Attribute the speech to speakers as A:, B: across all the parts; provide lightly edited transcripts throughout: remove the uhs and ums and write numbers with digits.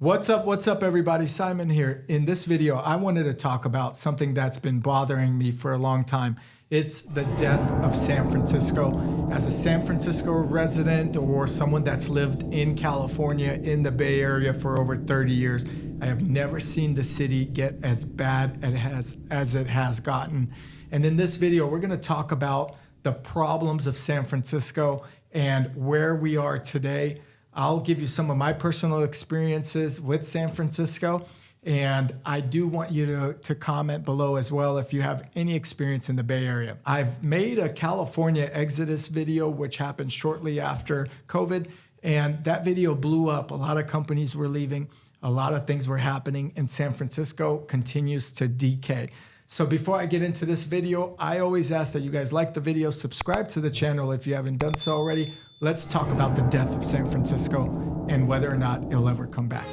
A: What's up everybody? Simon here. In this video, I wanted to talk about something that's been bothering me for a long time. It's the death of San Francisco. As a San Francisco resident or someone that's lived in California in the Bay Area for over 30 years, I have never seen the city get as bad as it has gotten. And in this video, we're going to talk about the problems of San Francisco and where we are today. I'll give you some of my personal experiences with San Francisco, and I do want you to comment below as well if you have any experience in the Bay Area. I've made a California exodus video, which happened shortly after COVID, and that video blew up. A lot of companies were leaving, a lot of things were happening, and San Francisco continues to decay. So before I get into this video, I always ask that you guys like the video, subscribe to the channel if you haven't done so already. Let's talk about the death of San Francisco and whether or not it'll ever come back.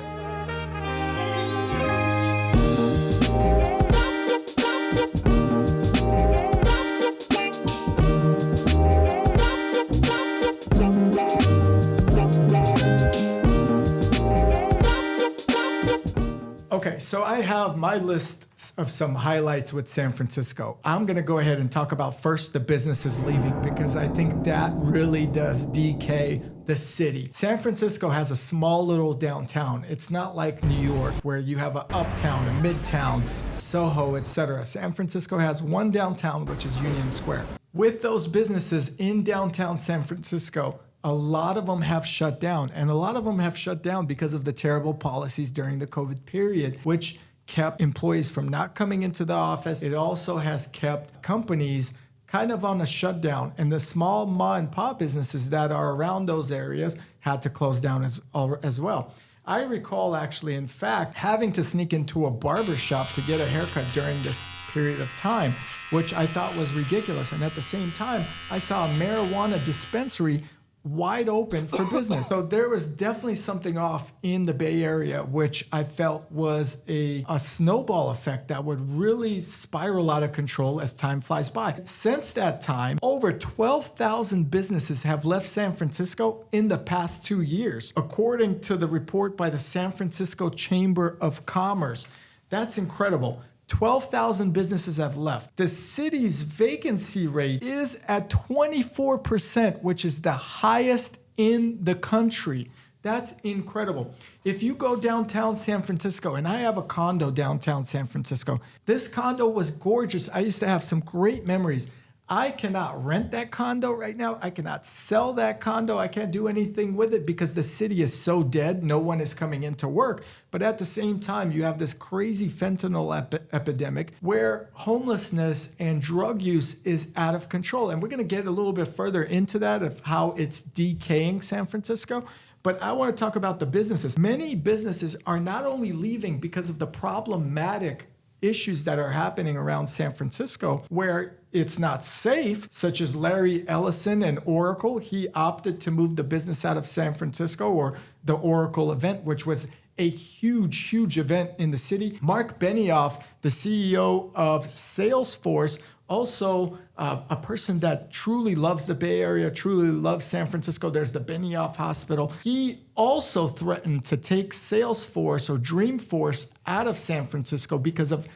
A: Okay, so I have my list of some highlights with San Francisco. I'm going to go ahead and talk about first the businesses leaving, because I think that really does decay the city. San Francisco has a small little downtown. It's not like New York where you have an uptown, a midtown, Soho, etc. San Francisco has one downtown, which is Union Square. With those businesses in downtown San Francisco, a lot of them have shut down, and a lot of them have shut down because of the terrible policies during the COVID period, which kept employees from not coming into the office. It also has kept companies kind of on a shutdown, and the small mom and pop businesses that are around those areas had to close down as well. I recall actually, in fact, having to sneak into a barber shop to get a haircut during this period of time, which I thought was ridiculous. And at the same time, I saw a marijuana dispensary wide open for business. So there was definitely something off in the Bay Area, which I felt was a snowball effect that would really spiral out of control as time flies by. Since that time, over 12,000 businesses have left San Francisco in the past 2 years, according to the report by the San Francisco Chamber of Commerce. That's incredible. 12,000 businesses have left. The city's vacancy rate is at 24%, which is the highest in the country. That's incredible. If you go downtown San Francisco, and I have a condo downtown San Francisco, this condo was gorgeous. I used to have some great memories. I cannot rent that condo right now. I cannot sell that condo. I can't do anything with it because the city is so dead. No one is coming into work. But at the same time, you have this crazy fentanyl epidemic where homelessness and drug use is out of control. And we're going to get a little bit further into that of how it's decaying San Francisco. But I want to talk about the businesses. Many businesses are not only leaving because of the problematic issues that are happening around San Francisco where it's not safe, such as Larry Ellison and Oracle. He opted to move the business out of San Francisco, or the Oracle event, which was a huge event in the city. Mark Benioff, the CEO of Salesforce, also a person that truly loves the Bay Area, truly loves San Francisco. There's the Benioff Hospital. He also threatened to take Salesforce or Dreamforce out of San Francisco because of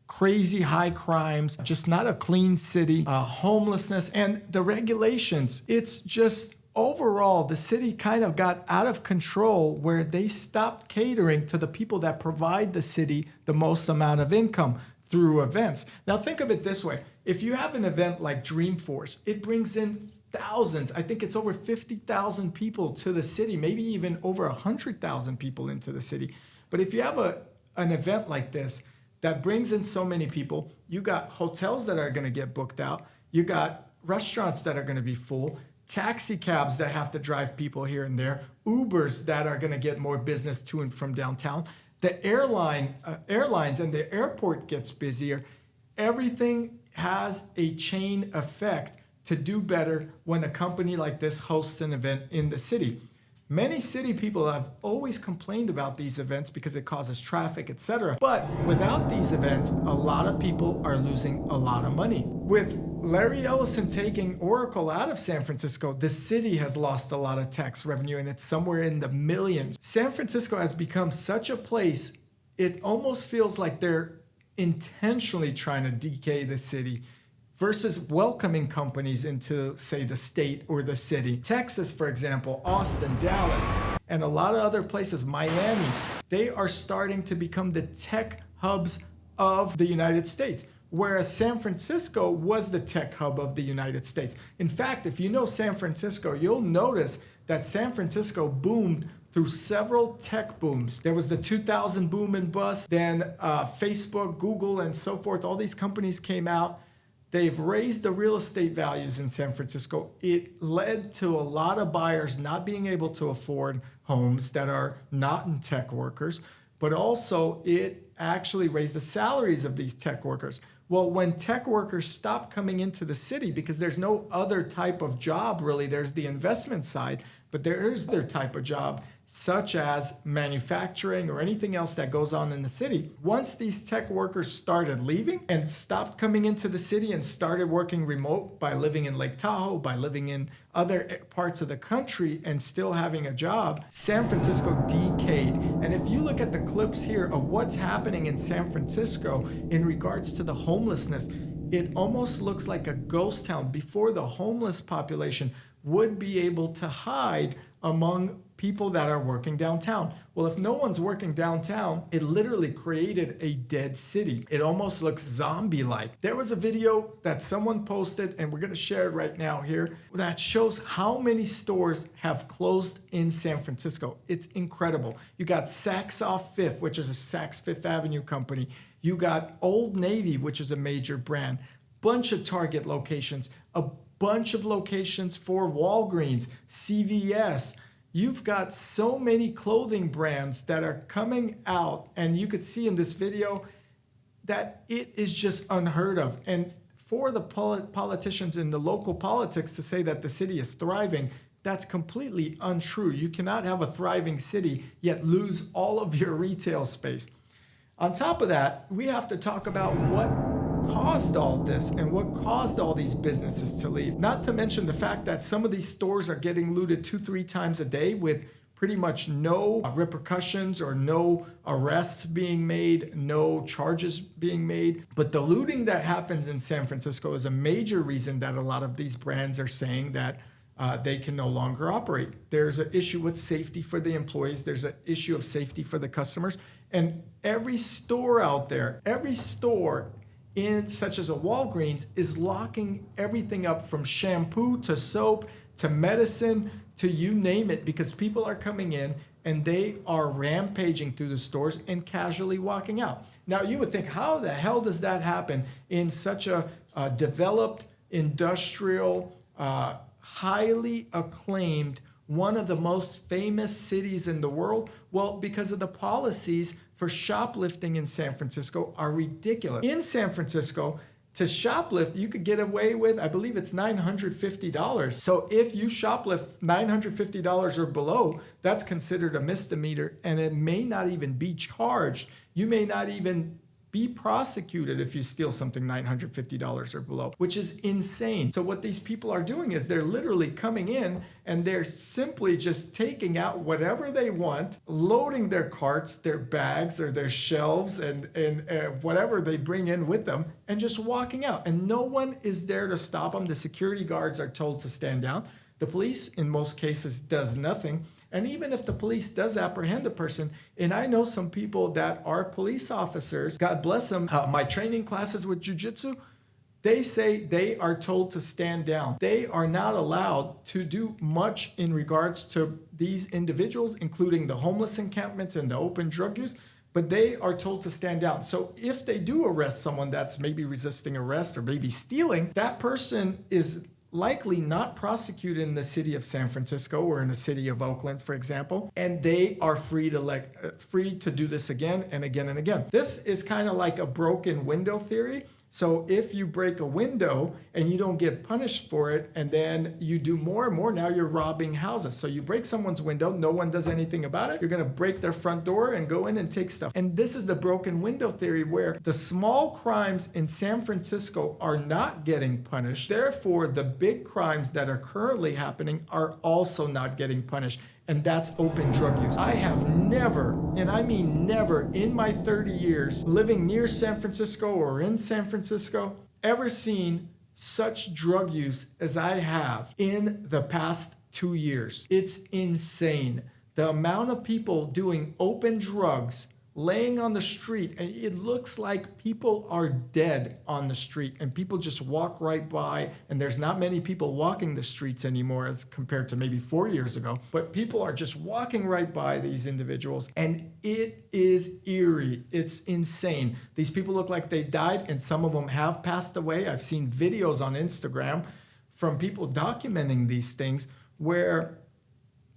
A: crazy high crimes, just not a clean city, homelessness, and the regulations. It's just overall, the city kind of got out of control where they stopped catering to the people that provide the city the most amount of income through events. Now think of it this way. If you have an event like Dreamforce, it brings in thousands. I think it's over 50,000 people to the city, maybe even over 100,000 people into the city. But if you have an event like this that brings in so many people, you got hotels that are going to get booked out. You got restaurants that are going to be full, taxi cabs that have to drive people here and there, Ubers that are going to get more business to and from downtown. The airlines and the airport gets busier. Everything has a chain effect to do better when a company like this hosts an event in the city. Many city people have always complained about these events because it causes traffic, etc. But without these events, a lot of people are losing a lot of money. With Larry Ellison taking Oracle out of San Francisco, the city has lost a lot of tax revenue, and it's somewhere in the millions. San Francisco has become such a place, it almost feels like they're intentionally trying to decay the city versus welcoming companies into, say, the state or the city. Texas, for example, Austin, Dallas, and a lot of other places, Miami, they are starting to become the tech hubs of the United States, whereas San Francisco was the tech hub of the United States. In fact, if you know San Francisco, you'll notice that San Francisco boomed through several tech booms. There was the 2000 boom and bust, then Facebook, Google, and so forth. All these companies came out. They've raised the real estate values in San Francisco. It led to a lot of buyers not being able to afford homes that are not in tech workers, but also it actually raised the salaries of these tech workers. Well, when tech workers stop coming into the city, because there's no other type of job really, there's the investment side, but there is their type of job, such as manufacturing or anything else that goes on in the city. Once these tech workers started leaving and stopped coming into the city and started working remote by living in Lake Tahoe, by living in other parts of the country and still having a job, San Francisco decayed. And if you look at the clips here of what's happening in San Francisco in regards to the homelessness, it almost looks like a ghost town before the homeless population would be able to hide among people that are working downtown. Well, if no one's working downtown, it literally created a dead city. It almost looks zombie-like. There was a video that someone posted, and we're gonna share it right now here, that shows how many stores have closed in San Francisco. It's incredible. You got Saks Off Fifth, which is a Saks Fifth Avenue company. You got Old Navy, which is a major brand. Bunch of Target locations, a bunch of locations for Walgreens, CVS. You've got so many clothing brands that are coming out, and you could see in this video that it is just unheard of. And for the politicians in the local politics to say that the city is thriving, that's completely untrue. You cannot have a thriving city yet lose all of your retail space. On top of that, we have to talk about what caused all this and what caused all these businesses to leave. Not to mention the fact that some of these stores are getting looted 2-3 times a day with pretty much no repercussions or no arrests being made, no charges being made. But the looting that happens in San Francisco is a major reason that a lot of these brands are saying that they can no longer operate. There's an issue with safety for the employees. There's an issue of safety for the customers. And every store out there, every store in such as a Walgreens is locking everything up from shampoo to soap to medicine to you name it, because people are coming in and they are rampaging through the stores and casually walking out. Now you would think, how the hell does that happen in such a developed, industrial, highly acclaimed, one of the most famous cities in the world? Well, because of the policies for shoplifting in San Francisco are ridiculous. In San Francisco, to shoplift, you could get away with, I believe it's $950. So if you shoplift $950 or below, that's considered a misdemeanor, and it may not even be charged. You may not even be prosecuted if you steal something $950 or below, which is insane. So what these people are doing is they're literally coming in and they're simply just taking out whatever they want, loading their carts, their bags, or their shelves, and whatever they bring in with them, and just walking out. And no one is there to stop them. The security guards are told to stand down. The police, in most cases, does nothing. And even if the police does apprehend a person, and I know some people that are police officers, God bless them, my training classes with jiu-jitsu, they say they are told to stand down. They are not allowed to do much in regards to these individuals, including the homeless encampments and the open drug use, but they are told to stand down. So if they do arrest someone that's maybe resisting arrest or maybe stealing, that person is likely not prosecuted in the city of San Francisco or in the city of Oakland, for example, and they are free to do this again and again and again. This is kind of like a broken window theory. So if you break a window and you don't get punished for it, and then you do more and more, now you're robbing houses. So you break someone's window, no one does anything about it. You're going to break their front door and go in and take stuff. And this is the broken window theory, where the small crimes in San Francisco are not getting punished. Therefore, the big crimes that are currently happening are also not getting punished. And that's open drug use. I have never, and I mean never, in my 30 years living near San Francisco or in San Francisco, ever seen such drug use as I have in the past 2 years. It's insane. The amount of people doing open drugs, laying on the street, and it looks like people are dead on the street, and people just walk right by, and there's not many people walking the streets anymore as compared to maybe 4 years ago, but people are just walking right by these individuals, and it is eerie. It's insane. These people look like they died, and some of them have passed away. I've seen videos on Instagram from people documenting these things where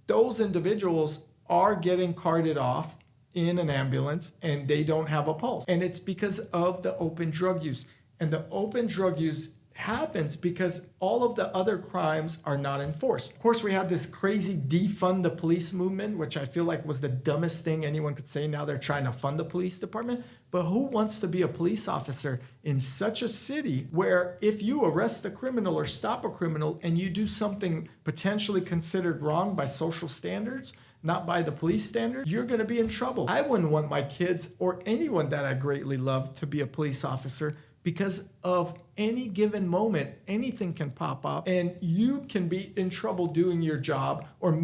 A: those individuals are getting carted off in an ambulance and they don't have a pulse. And it's because of the open drug use. And the open drug use happens because all of the other crimes are not enforced. Of course, we had this crazy defund the police movement, which I feel like was the dumbest thing anyone could say. Now they're trying to fund the police department. But who wants to be a police officer in such a city where if you arrest a criminal or stop a criminal and you do something potentially considered wrong by social standards, not by the police standards, you're going to be in trouble. I wouldn't want my kids or anyone that I greatly love to be a police officer, because of any given moment, anything can pop up and you can be in trouble doing your job, or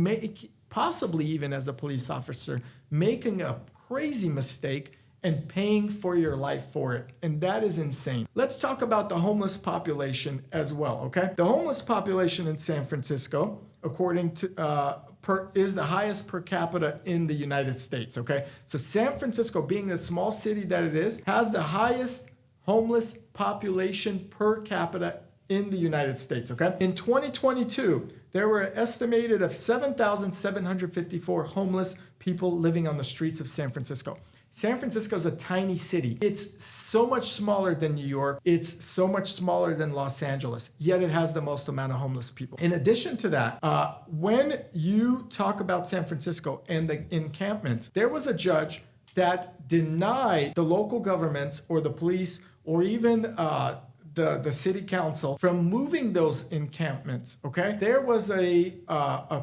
A: possibly even as a police officer, making a crazy mistake and paying for your life for it. And that is insane. Let's talk about the homeless population as well, okay? The homeless population in San Francisco, according to is the highest per capita in the United States, okay? So San Francisco, being the small city that it is, has the highest homeless population per capita in the United States, okay? In 2022, there were an estimated of 7,754 homeless people living on the streets of San Francisco. San Francisco is a tiny city. It's so much smaller than New York. It's so much smaller than Los Angeles, yet it has the most amount of homeless people. In addition to that, when you talk about San Francisco and the encampments, there was a judge that denied the local governments or the police or even the city council from moving those encampments, okay? There was a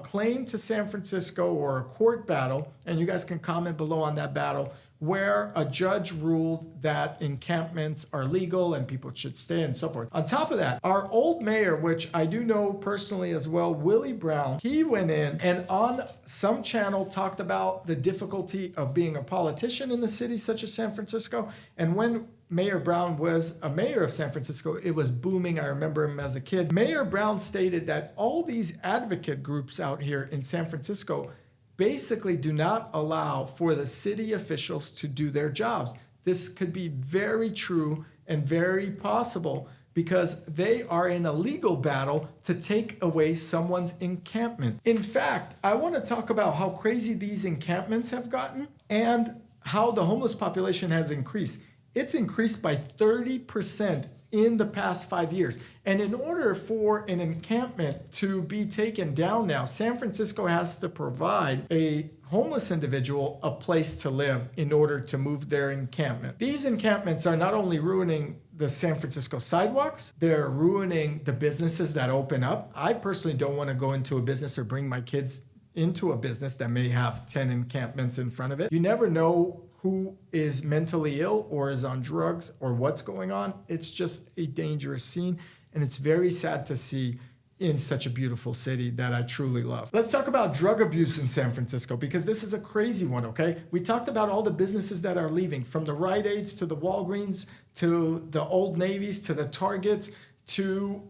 A: claim to San Francisco, or a court battle, and you guys can comment below on that battle, where a judge ruled that encampments are legal and people should stay and so forth. On top of that, our old mayor, which I do know personally as well, Willie Brown, he went in and on some channel talked about the difficulty of being a politician in a city such as San Francisco. And when Mayor Brown was a mayor of San Francisco, it was booming. I remember him as a kid. Mayor Brown stated that all these advocate groups out here in San Francisco basically do not allow for the city officials to do their jobs. This could be very true and very possible because they are in a legal battle to take away someone's encampment. In fact, I want to talk about how crazy these encampments have gotten and how the homeless population has increased. It's increased by 30% in the past 5 years. And in order for an encampment to be taken down now, San Francisco has to provide a homeless individual a place to live in order to move their encampment. These encampments are not only ruining the San Francisco sidewalks, they're ruining the businesses that open up. I personally don't want to go into a business or bring my kids into a business that may have 10 encampments in front of it. You never know who is mentally ill or is on drugs or what's going on. It's just a dangerous scene, and it's very sad to see in such a beautiful city that I truly love. Let's talk about drug abuse in San Francisco, because this is a crazy one, okay? We talked about all the businesses that are leaving, from the Rite Aids to the Walgreens to the Old Navies to the Targets to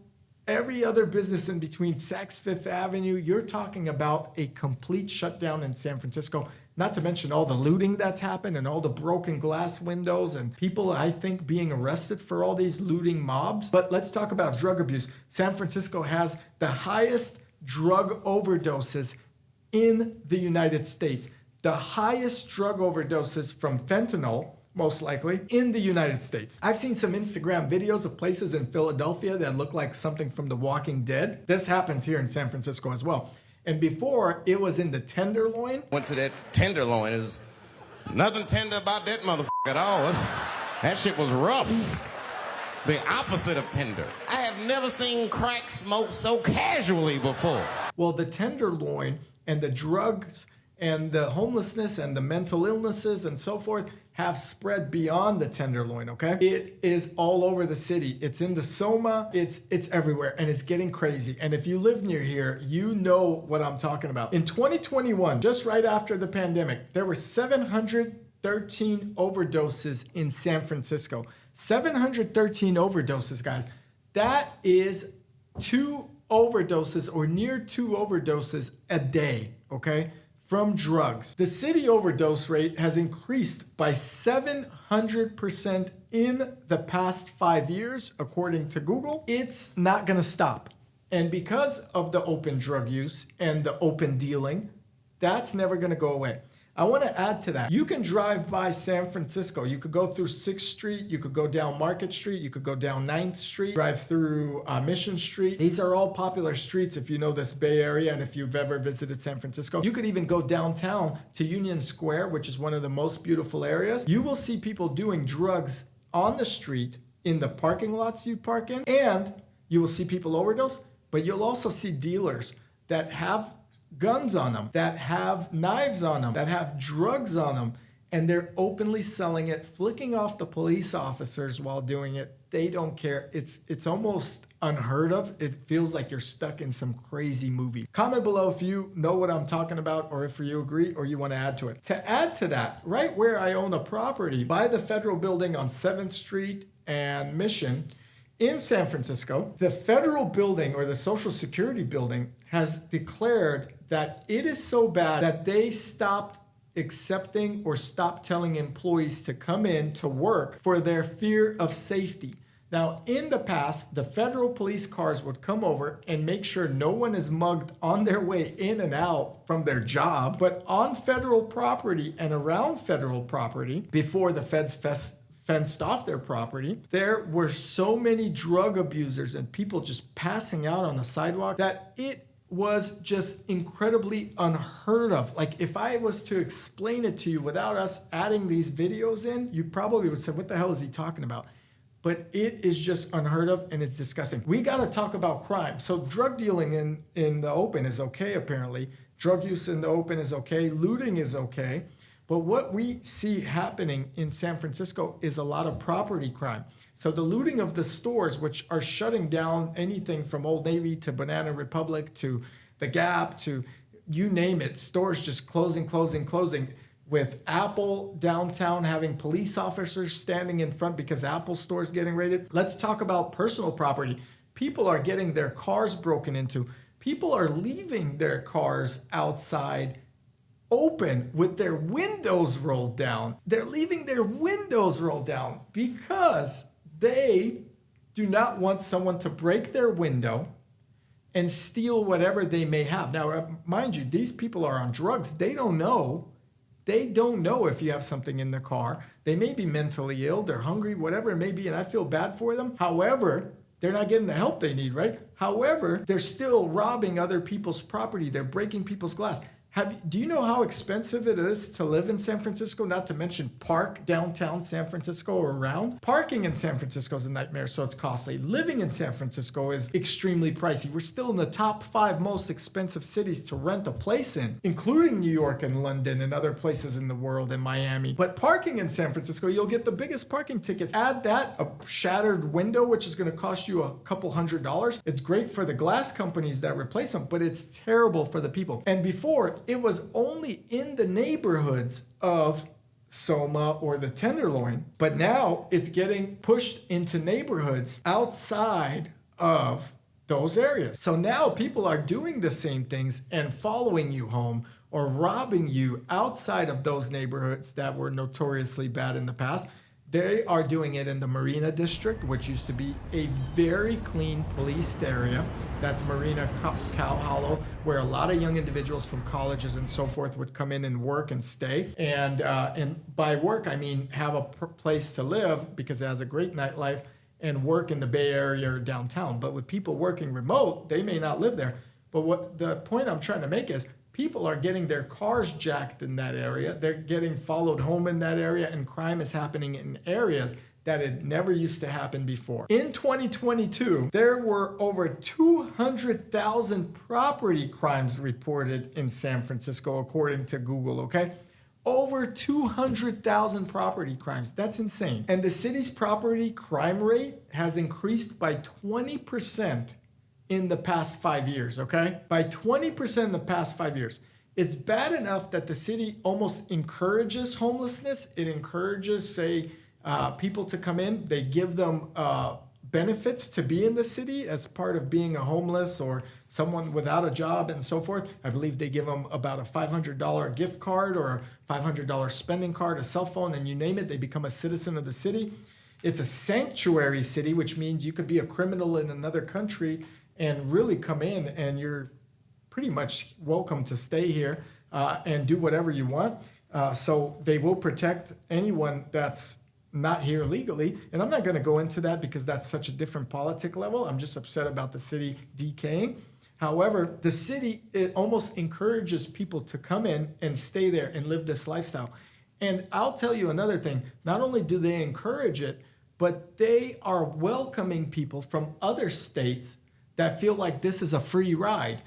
A: every other business in between, Saks Fifth Avenue. You're talking about a complete shutdown in San Francisco. Not to mention all the looting that's happened and all the broken glass windows and people, I think, being arrested for all these looting mobs. But let's talk about drug abuse. San Francisco has the highest drug overdoses in the United States. The highest drug overdoses from fentanyl most likely, in the United States. I've seen some Instagram videos of places in Philadelphia that look like something from The Walking Dead. This happens here in San Francisco as well. And before, it was in the Tenderloin.
B: Went to that Tenderloin. It was nothing tender about that motherfucker at all. That shit was rough. The opposite of tender. I have never seen crack smoke so casually before.
A: Well, the Tenderloin and the drugs and the homelessness and the mental illnesses and so forth have spread beyond the Tenderloin, okay? It is all over the city. It's in the Soma. It's everywhere, and it's getting crazy. And if you live near here, you know what I'm talking about. In 2021, just right after the pandemic, there were 713 overdoses in San Francisco. 713 overdoses, guys. That is 2 overdoses or near 2 overdoses a day, okay, from drugs. The city overdose rate has increased by 700% in the past 5 years, according to Google. It's not going to stop. And because of the open drug use and the open dealing, that's never going to go away. I want to add to that. You can drive by San Francisco. You could go through 6th Street. You could go down Market Street. You could go down 9th Street, drive through Mission Street. These are all popular streets if you know this Bay Area and if you've ever visited San Francisco. You could even go downtown to Union Square, which is one of the most beautiful areas. You will see people doing drugs on the street in the parking lots you park in, and you will see people overdose, but you'll also see dealers that have guns on them, that have knives on them, that have drugs on them, and they're openly selling it, flicking off the police officers while doing it. They don't care. It's almost unheard of. It feels like you're stuck in some crazy movie. Comment below if you know what I'm talking about or if you agree or you want to add to it. To add to that, right where I own a property by the federal building on 7th Street and Mission, in San Francisco, the federal building or the Social Security building has declared that it is so bad that they stopped accepting or stopped telling employees to come in to work for their fear of safety. Now, in the past, the federal police cars would come over and make sure no one is mugged on their way in and out from their job, but on federal property and around federal property, before the feds fenced off their property, there were so many drug abusers and people just passing out on the sidewalk that it was just incredibly unheard of. Like, if I was to explain it to you without us adding these videos in, you probably would say, what the hell is he talking about? But it is just unheard of, and it's disgusting. We got to talk about crime. So drug dealing in the open is okay, apparently. Drug use in the open is okay. Looting is okay. But what we see happening in San Francisco is a lot of property crime. So the looting of the stores, which are shutting down anything from Old Navy to Banana Republic to the Gap to you name it, stores just closing, with Apple downtown having police officers standing in front because Apple store's getting raided. Let's talk about personal property. People are getting their cars broken into. People are leaving their cars outside open with their windows rolled down. They're leaving their windows rolled down because they do not want someone to break their window and steal whatever they may have. Now, mind you, these people are on drugs. They don't know. They don't know if you have something in the car. They may be mentally ill. They're hungry, whatever it may be, and I feel bad for them. However, they're not getting the help they need, right? However, they're still robbing other people's property. They're breaking people's glass. Do you know how expensive it is to live in San Francisco, not to mention park downtown San Francisco or around? Parking in San Francisco is a nightmare, so it's costly. Living in San Francisco is extremely pricey. We're still in the top 5 most expensive cities to rent a place in, including New York and London and other places in the world and Miami. But parking in San Francisco, you'll get the biggest parking tickets. Add that, a shattered window, which is going to cost you a couple $100s. It's great for the glass companies that replace them, but it's terrible for the people. And before, it was only in the neighborhoods of Soma or the Tenderloin, but now it's getting pushed into neighborhoods outside of those areas. So now people are doing the same things and following you home or robbing you outside of those neighborhoods that were notoriously bad in the past. They are doing it in the Marina District, which used to be a very clean policed area. That's Marina Cow Hollow, where a lot of young individuals from colleges and so forth would come in and work and stay. And by work, I mean have a place to live because it has a great nightlife, and work in the Bay Area or downtown. But with people working remote, they may not live there. But what the point I'm trying to make is people are getting their cars jacked in that area. They're getting followed home in that area, and crime is happening in areas that it never used to happen before. In 2022, there were over 200,000 property crimes reported in San Francisco, according to Google, okay? Over 200,000 property crimes. That's insane. And the city's property crime rate has increased by 20% in the past 5 years, okay? By 20% in the past 5 years. It's bad enough that the city almost encourages homelessness. It encourages, say, people to come in. They give them benefits to be in the city as part of being a homeless or someone without a job and so forth. I believe they give them about a $500 gift card or a $500 spending card, a cell phone, and you name it, they become a citizen of the city. It's a sanctuary city, which means you could be a criminal in another country and really come in and you're pretty much welcome to stay here and do whatever you want. So they will protect anyone that's not here legally. And I'm not going to go into that because that's such a different politic level. I'm just upset about the city decaying. However, the city, it almost encourages people to come in and stay there and live this lifestyle. And I'll tell you another thing. Not only do they encourage it, but they are welcoming people from other states that feel like this is a free ride.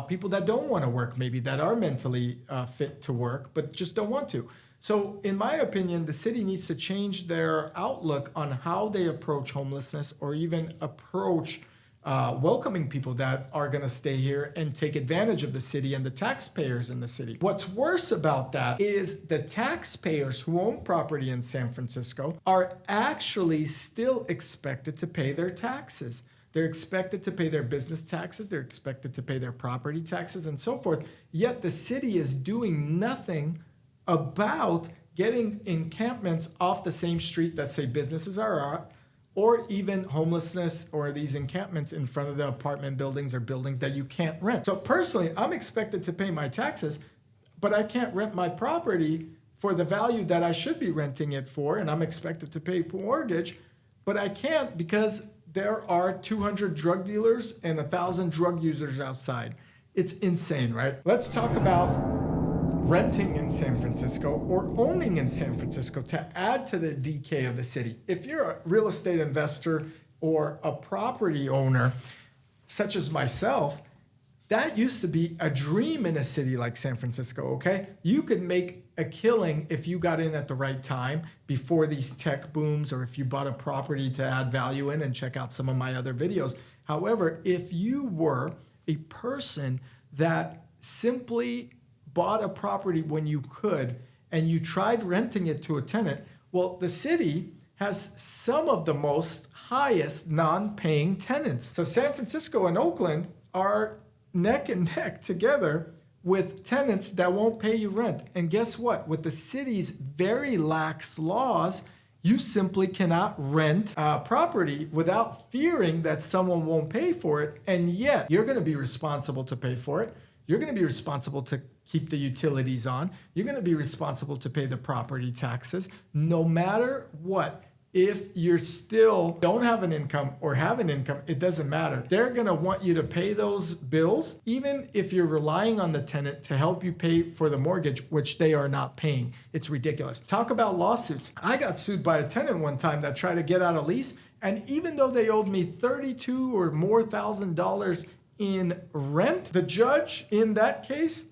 A: People that don't want to work, maybe that are mentally fit to work, but just don't want to. So in my opinion, the city needs to change their outlook on how they approach homelessness or even approach welcoming people that are going to stay here and take advantage of the city and the taxpayers in the city. What's worse about that is the taxpayers who own property in San Francisco are actually still expected to pay their taxes. They're expected to pay their business taxes. They're expected to pay their property taxes and so forth. Yet the city is doing nothing about getting encampments off the same street that, say, businesses are at, or even homelessness or these encampments in front of the apartment buildings or buildings that you can't rent. So personally, I'm expected to pay my taxes, but I can't rent my property for the value that I should be renting it for, and I'm expected to pay mortgage, but I can't because there are 200 drug dealers and 1,000 drug users outside. It's insane, right? Let's talk about renting in San Francisco or owning in San Francisco to add to the decay of the city. If you're a real estate investor or a property owner, such as myself, that used to be a dream in a city like San Francisco, okay? You could make a killing if you got in at the right time before these tech booms, or if you bought a property to add value in, and check out some of my other videos. However, if you were a person that simply bought a property when you could and you tried renting it to a tenant, well, the city has some of the most highest non-paying tenants. So San Francisco and Oakland are neck and neck together with tenants that won't pay you rent. And guess what? With the city's very lax laws, you simply cannot rent property without fearing that someone won't pay for it. And yet you're going to be responsible to pay for it. You're going to be responsible to keep the utilities on. You're going to be responsible to pay the property taxes. No matter what, if you're still don't have an income or have an income, it doesn't matter. They're going to want you to pay those bills, even if you're relying on the tenant to help you pay for the mortgage, which they are not paying. It's ridiculous. Talk about lawsuits. I got sued by a tenant one time that tried to get out a lease. And even though they owed me $32,000 or more in rent, the judge in that case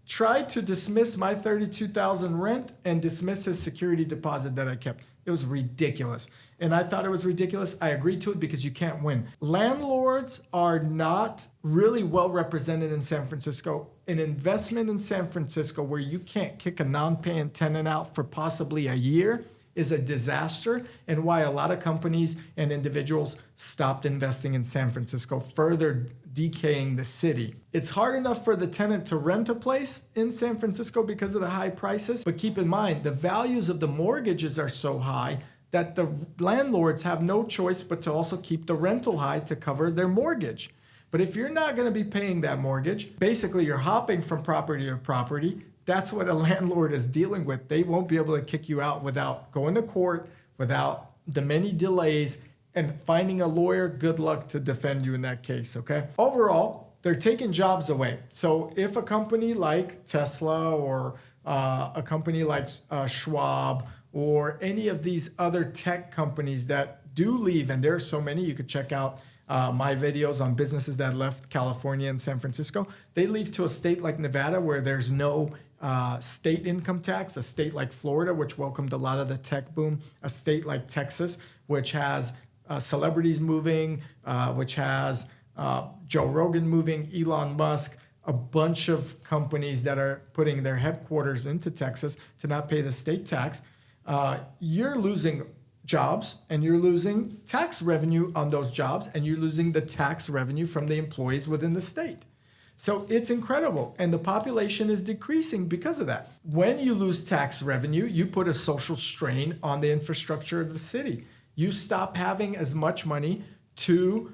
A: tried to dismiss my $32,000 rent and dismiss his security deposit that I kept. It was ridiculous. And I thought it was ridiculous. I agreed to it because you can't win. Landlords are not really well represented in San Francisco. An investment in San Francisco where you can't kick a non-paying tenant out for possibly a year is a disaster, and why a lot of companies and individuals stopped investing in San Francisco, further decaying the city. It's hard enough for the tenant to rent a place in San Francisco because of the high prices, but keep in mind, the values of the mortgages are so high that the landlords have no choice but to also keep the rental high to cover their mortgage. But if you're not going to be paying that mortgage, basically you're hopping from property to property. That's what a landlord is dealing with. They won't be able to kick you out without going to court, without the many delays, and finding a lawyer. Good luck to defend you in that case, okay? Overall, they're taking jobs away. So if a company like Tesla or a company like Schwab or any of these other tech companies that do leave, and there's so many, you could check out my videos on businesses that left California and San Francisco. They leave to a state like Nevada where there's no state income tax, a state like Florida, which welcomed a lot of the tech boom, a state like Texas, which has celebrities moving, which has Joe Rogan moving, Elon Musk, a bunch of companies that are putting their headquarters into Texas to not pay the state tax. You're losing jobs and you're losing tax revenue on those jobs, and you're losing the tax revenue from the employees within the state. So it's incredible. And the population is decreasing because of that. When you lose tax revenue, you put a social strain on the infrastructure of the city. You stop having as much money to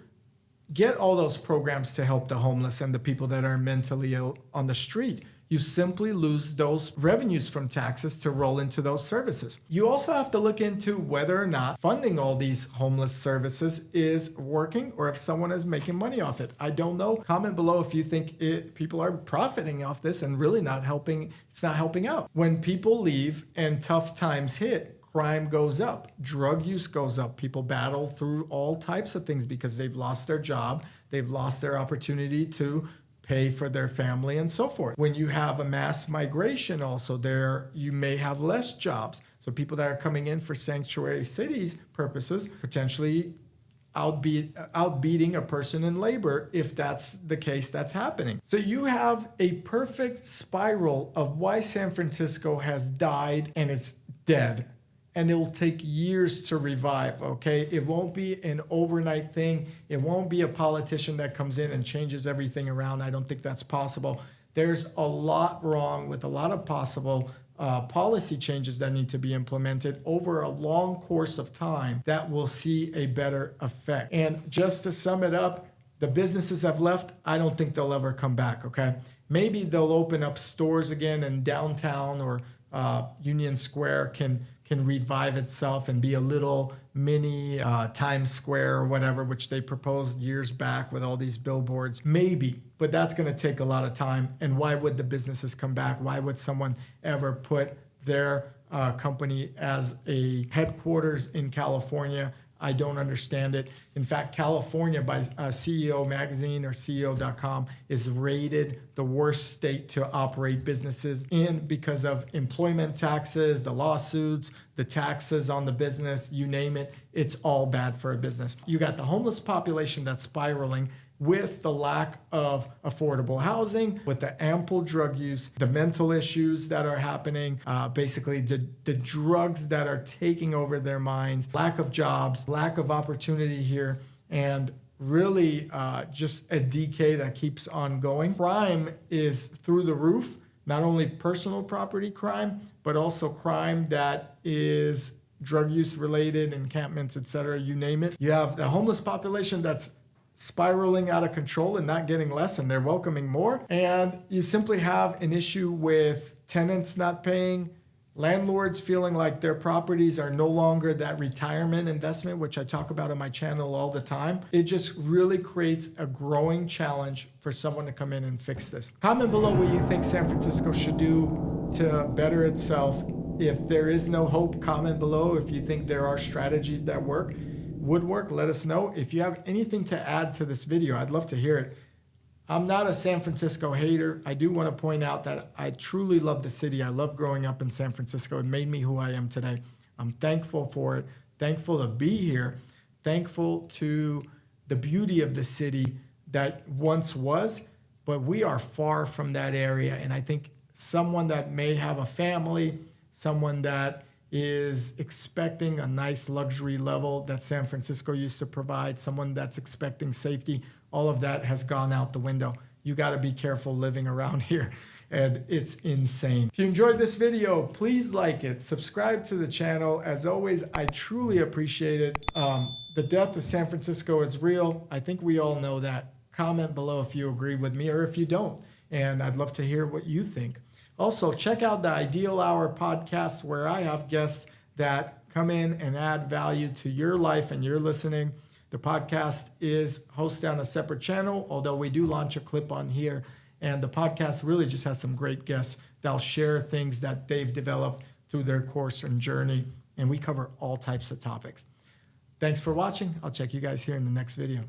A: get all those programs to help the homeless and the people that are mentally ill on the street. You simply lose those revenues from taxes to roll into those services. You also have to look into whether or not funding all these homeless services is working or if someone is making money off it. I don't know. Comment below if you think people are profiting off this and really not helping. It's not helping out. When people leave and tough times hit, crime goes up, drug use goes up. People battle through all types of things because they've lost their job, they've lost their opportunity to pay for their family and so forth. When you have a mass migration also there, you may have less jobs. So people that are coming in for sanctuary cities purposes, potentially outbeating a person in labor if that's the case that's happening. So you have a perfect spiral of why San Francisco has died and it's dead. And it will take years to revive, okay? It won't be an overnight thing. It won't be a politician that comes in and changes everything around. I don't think that's possible. There's a lot wrong with a lot of possible policy changes that need to be implemented over a long course of time that will see a better effect. And just to sum it up, the businesses have left. I don't think they'll ever come back, okay? Maybe they'll open up stores again in downtown or Union Square can revive itself and be a little mini Times Square or whatever, which they proposed years back with all these billboards. Maybe, but that's going to take a lot of time. And why would the businesses come back? Why would someone ever put their company as a headquarters in California? I don't understand it. In fact, California by CEO Magazine or CEO.com is rated the worst state to operate businesses in because of employment taxes, the lawsuits, the taxes on the business, you name it. It's all bad for a business. You got the homeless population that's spiraling with the lack of affordable housing, with the ample drug use, the mental issues that are happening, basically the drugs that are taking over their minds, lack of jobs, lack of opportunity here, and really just a decay that keeps on going. Crime is through the roof, not only personal property crime, but also crime that is drug use related, encampments, etc., you name it. You have the homeless population that's spiraling out of control and not getting less, and they're welcoming more. And you simply have an issue with tenants not paying, landlords feeling like their properties are no longer that retirement investment, which I talk about on my channel all the time. It just really creates a growing challenge for someone to come in and fix this. Comment below what you think San Francisco should do to better itself. If there is no hope, comment below. If you think there are strategies that would work, let us know. If you have anything to add to this video, I'd love to hear it. I'm not a San Francisco hater. I do want to point out that I truly love the city. I love growing up in San Francisco. It made me who I am today. I'm thankful for it, thankful to be here, thankful to the beauty of the city that once was, but we are far from that area. And I think someone that may have a family, someone that is expecting a nice luxury level that San Francisco used to provide, someone that's expecting safety, all of that has gone out the window. You got to be careful living around here. and it's insane. If you enjoyed this video, please like it, subscribe to the channel. As always, I truly appreciate it. The death of San Francisco is real. I think we all know that. Comment below if you agree with me or if you don't, and I'd love to hear what you think. Also, check out the Ideal Hour podcast, where I have guests that come in and add value to your life and your listening. The podcast is hosted on a separate channel, although we do launch a clip on here. And the podcast really just has some great guests that'll share things that they've developed through their course and journey. And we cover all types of topics. Thanks for watching. I'll check you guys here in the next video.